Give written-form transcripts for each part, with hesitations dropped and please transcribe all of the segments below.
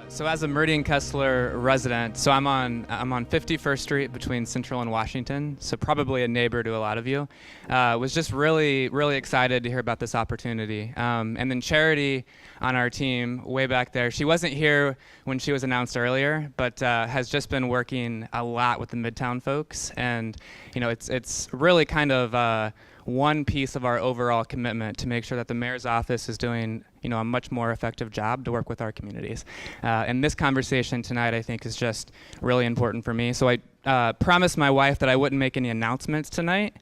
So as a Meridian Kessler resident, so I'm on 51st Street between Central and Washington, so probably a neighbor to a lot of you. Was just really excited to hear about this opportunity. And then Charity on our team, way back there, she wasn't here when she was announced earlier, but has just been working a lot with the Midtown folks. And it's really kind of one piece of our overall commitment to make sure that the mayor's office is doing a much more effective job to work with our communities. And this conversation tonight, I think, is just really important for me. So I promised my wife that I wouldn't make any announcements tonight,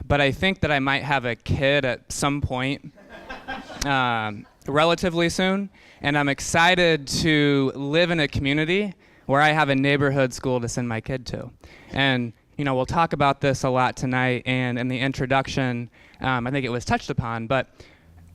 but I think that I might have a kid at some point relatively soon, and I'm excited to live in a community where I have a neighborhood school to send my kid to. And we'll talk about this a lot tonight, and in the introduction, I think it was touched upon, but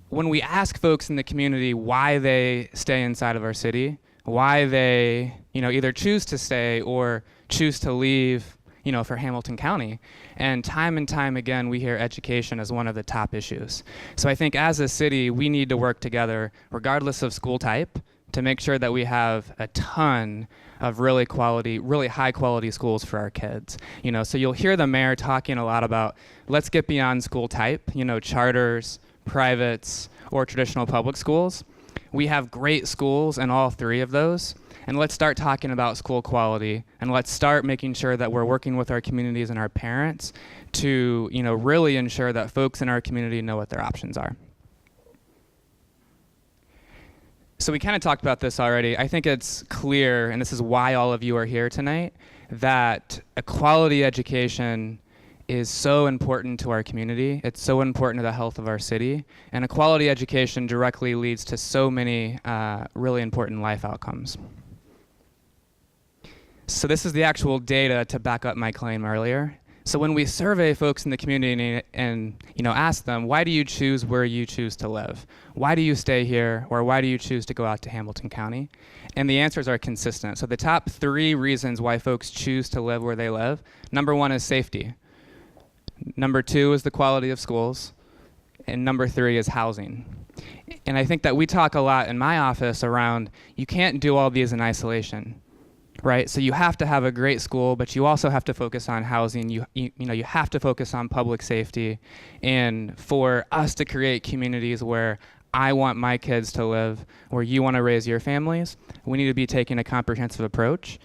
when we ask folks in the community why they stay inside of our city, why they either choose to stay or choose to leave for Hamilton County, and time again we hear education as one of the top issues. So I think as a city we need to work together regardless of school type to make sure that we have a ton of really high quality schools for our kids. So you'll hear the mayor talking a lot about let's get beyond school type, charters, privates, or traditional public schools. We have great schools in all three of those, and let's start talking about school quality, and let's start making sure that we're working with our communities and our parents to really ensure that folks in our community know what their options are. So we kind of talked about this already. I think it's clear, and this is why all of you are here tonight, that a quality education is so important to our community. It's so important to the health of our city. And a quality education directly leads to so many really important life outcomes. So this is the actual data to back up my claim earlier. So when we survey folks in the community and ask them, why do you choose where you choose to live? Why do you stay here, or why do you choose to go out to Hamilton County? And the answers are consistent. So the top 3 reasons why folks choose to live where they live, number 1 is safety. Number 2 is the quality of schools. And number 3 is housing. And I think that we talk a lot in my office around you can't do all these in isolation. Right, so you have to have a great school, but you also have to focus on housing. You have to focus on public safety, and for us to create communities where I want my kids to live, where you want to raise your families, we need to be taking a comprehensive approach.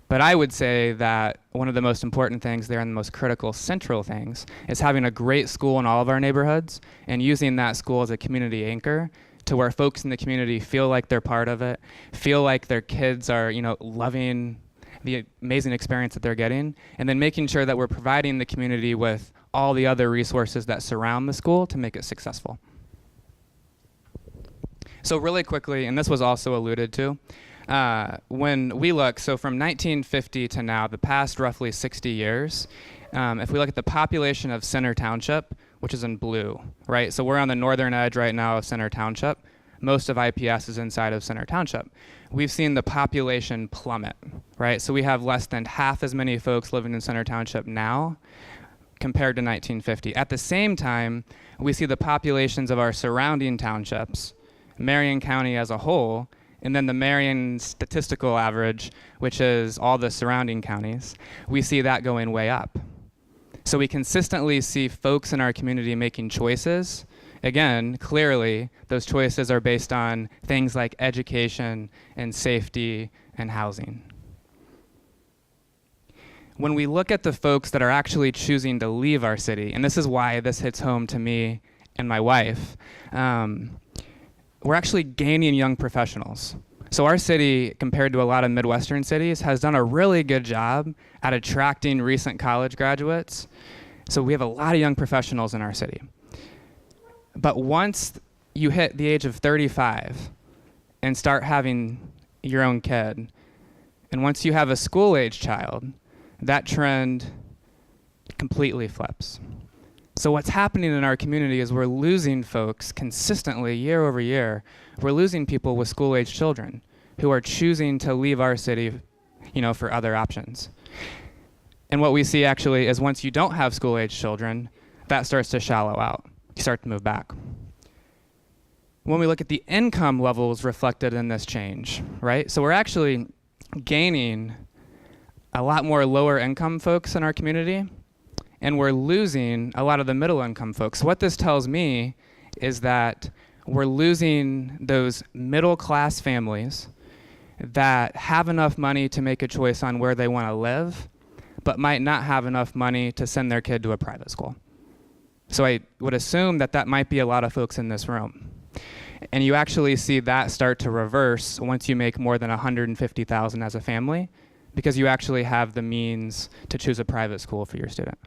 But I would say that one of the most important things there, and the most critical central things, is having a great school in all of our neighborhoods and using that school as a community anchor to where folks in the community feel like they're part of it, feel like their kids are, loving the amazing experience that they're getting, and then making sure that we're providing the community with all the other resources that surround the school to make it successful. So really quickly, and this was also alluded to, when we look, so from 1950 to now, the past roughly 60 years, if we look at the population of Center Township, which is in blue, right? So we're on the northern edge right now of Center Township. Most of IPS is inside of Center Township. We've seen the population plummet, right? So we have less than half as many folks living in Center Township now compared to 1950. At the same time, we see the populations of our surrounding townships, Marion County as a whole, and then the Marion statistical average, which is all the surrounding counties, we see that going way up. So we consistently see folks in our community making choices. Again, clearly, those choices are based on things like education and safety and housing. When we look at the folks that are actually choosing to leave our city, and this is why this hits home to me and my wife, we're actually gaining young professionals. So our city, compared to a lot of Midwestern cities, has done a really good job at attracting recent college graduates. So we have a lot of young professionals in our city. But once you hit the age of 35 and start having your own kid, and once you have a school-age child, that trend completely flips. So what's happening in our community is we're losing folks consistently year over year. We're losing people with school-age children who are choosing to leave our city, for other options. And what we see actually is once you don't have school-age children, that starts to shallow out. You start to move back. when we look at the income levels reflected in this change, right? So we're actually gaining a lot more lower income folks in our community, and we're losing a lot of the middle income folks. What this tells me is that we're losing those middle class families that have enough money to make a choice on where they want to live, but might not have enough money to send their kid to a private school. So I would assume that that might be a lot of folks in this room. And you actually see that start to reverse once you make more than $150,000 as a family, because you actually have the means to choose a private school for your student.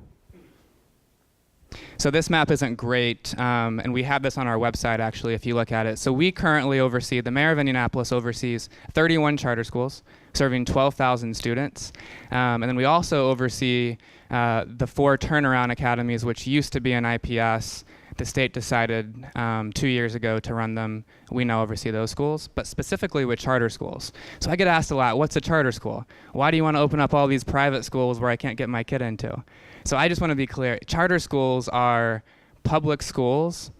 So this map isn't great, and we have this on our website actually if you look at it. So we currently oversee, the mayor of Indianapolis oversees 31 charter schools serving 12,000 students. And then we also oversee the 4 turnaround academies, which used to be an IPS. The state decided 2 years ago to run them. We now oversee those schools, but specifically with charter schools. So I get asked a lot, what's a charter school? Why do you want to open up all these private schools where I can't get my kid into? So I just want to be clear. Charter schools are public schools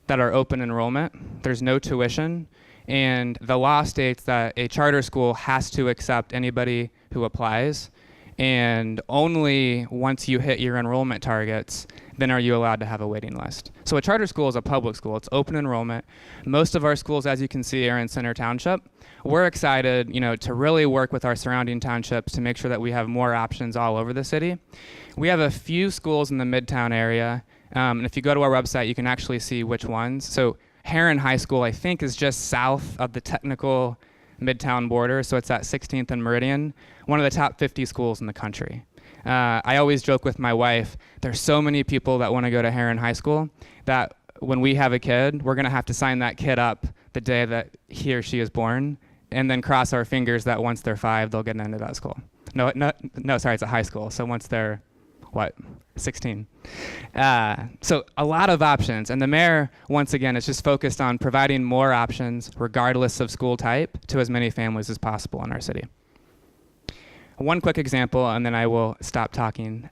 that are open enrollment. There's no tuition. And the law states that a charter school has to accept anybody who applies. And only once you hit your enrollment targets, then are you allowed to have a waiting list. So a charter school is a public school. It's open enrollment. Most of our schools, as you can see, are in Center Township. We're excited, to really work with our surrounding townships to make sure that we have more options all over the city. We have a few schools in the Midtown area, and if you go to our website, you can actually see which ones. So Heron High School, I think, is just south of the technical Midtown border, so it's at 16th and Meridian, one of the top 50 schools in the country. I always joke with my wife, there's so many people that want to go to Heron High School that when we have a kid, we're going to have to sign that kid up the day that he or she is born, and then cross our fingers that once they're 5, they'll get into that school. No, sorry, it's a high school, so once they're 16. So a lot of options, and the mayor, once again, is just focused on providing more options, regardless of school type, to as many families as possible in our city. One quick example, and then I will stop talking.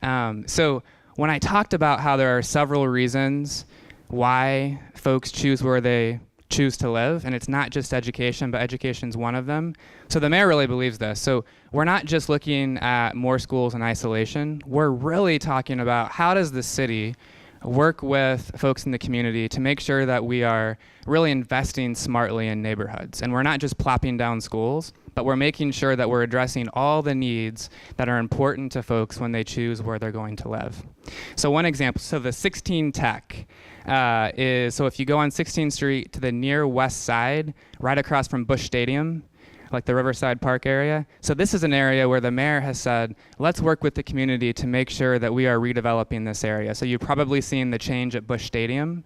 So when I talked about how there are several reasons why folks choose where they choose to live, and it's not just education, but education's one of them. So the mayor really believes this. So we're not just looking at more schools in isolation. We're really talking about how does the city work with folks in the community to make sure that we are really investing smartly in neighborhoods. And we're not just plopping down schools, but we're making sure that we're addressing all the needs that are important to folks when they choose where they're going to live. So one example, so the 16 Tech is, so if you go on 16th Street to the near west side, right across from Busch Stadium, like the Riverside Park area. So this is an area where the mayor has said, let's work with the community to make sure that we are redeveloping this area. So you've probably seen the change at Busch Stadium.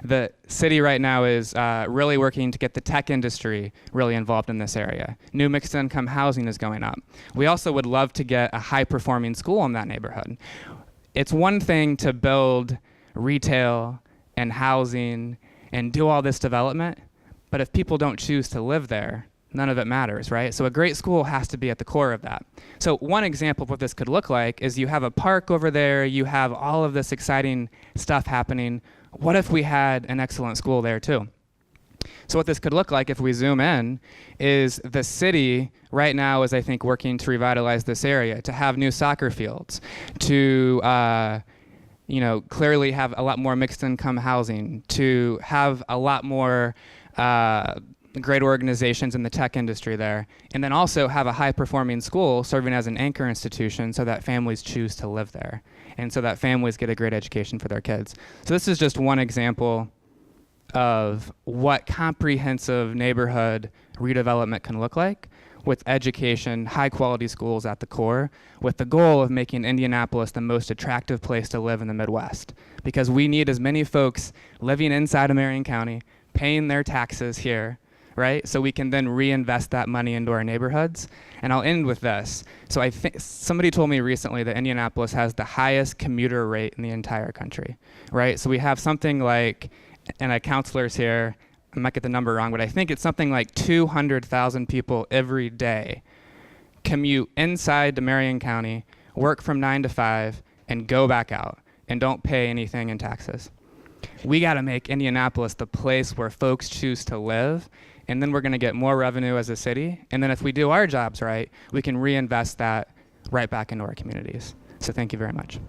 The city right now is really working to get the tech industry really involved in this area. New mixed income housing is going up. We also would love to get a high performing school in that neighborhood. It's one thing to build retail and housing and do all this development, but if people don't choose to live there, none of it matters, right? So a great school has to be at the core of that. So one example of what this could look like is you have a park over there, you have all of this exciting stuff happening. What if we had an excellent school there too? So what this could look like if we zoom in is the city right now is, I think, working to revitalize this area, to have new soccer fields, to clearly have a lot more mixed income housing, to have a lot more great organizations in the tech industry there, and then also have a high-performing school serving as an anchor institution so that families choose to live there, and so that families get a great education for their kids. So this is just one example of what comprehensive neighborhood redevelopment can look like, with education, high-quality schools at the core, with the goal of making Indianapolis the most attractive place to live in the Midwest, because we need as many folks living inside of Marion County, paying their taxes here, right? So we can then reinvest that money into our neighborhoods. And I'll end with this. So I think somebody told me recently that Indianapolis has the highest commuter rate in the entire country, right? So we have something like, and counselors here, I might get the number wrong, but I think it's something like 200,000 people every day commute inside to Marion County, work from 9 to 5, and go back out, and don't pay anything in taxes. We got to make Indianapolis the place where folks choose to live, and then we're going to get more revenue as a city. And then if we do our jobs right, we can reinvest that right back into our communities. So thank you very much.